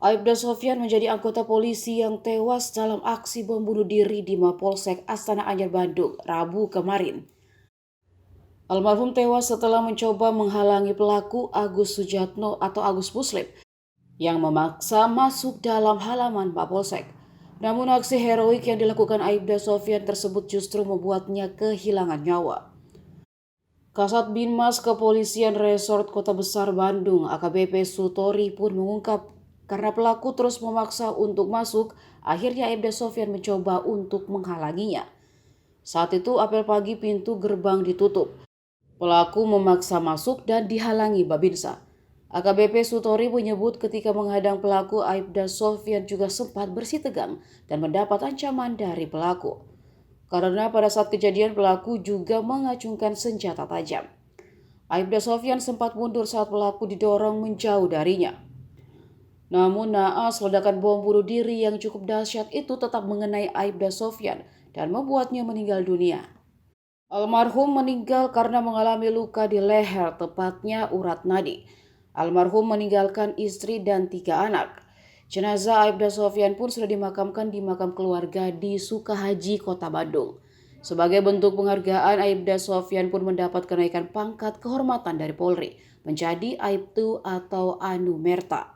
Aibda Sofyan menjadi anggota polisi yang tewas dalam aksi bom bunuh diri di Mapolsek Astana Anyar, Bandung, Rabu kemarin. Almarhum tewas setelah mencoba menghalangi pelaku Agus Sujatno atau Agus Muslim yang memaksa masuk dalam halaman Mapolsek. Namun aksi heroik yang dilakukan Aibda Sofyan tersebut justru membuatnya kehilangan nyawa. Kasat Binmas Kepolisian Resort Kota Besar Bandung AKBP Sutori pun mengungkap karena pelaku terus memaksa untuk masuk, akhirnya Aibda Sofyan mencoba untuk menghalanginya. Saat itu apel pagi pintu gerbang ditutup. Pelaku memaksa masuk dan dihalangi Babinsa. AKBP Sutori menyebut ketika menghadang pelaku, Aibda Sofyan juga sempat bersitegang dan mendapat ancaman dari pelaku. Karena pada saat kejadian pelaku juga mengacungkan senjata tajam. Aibda Sofyan sempat mundur saat pelaku didorong menjauh darinya. Namun naas ledakan bom bunuh diri yang cukup dahsyat itu tetap mengenai Aibda Sofyan dan membuatnya meninggal dunia. Almarhum meninggal karena mengalami luka di leher, tepatnya urat nadi. Almarhum meninggalkan istri dan 3 anak. Jenazah Aibda Sofyan pun sudah dimakamkan di makam keluarga di Sukahaji, Kota Bandung. Sebagai bentuk penghargaan, Aibda Sofyan pun mendapat kenaikan pangkat kehormatan dari Polri menjadi Aibtu atau Anumerta.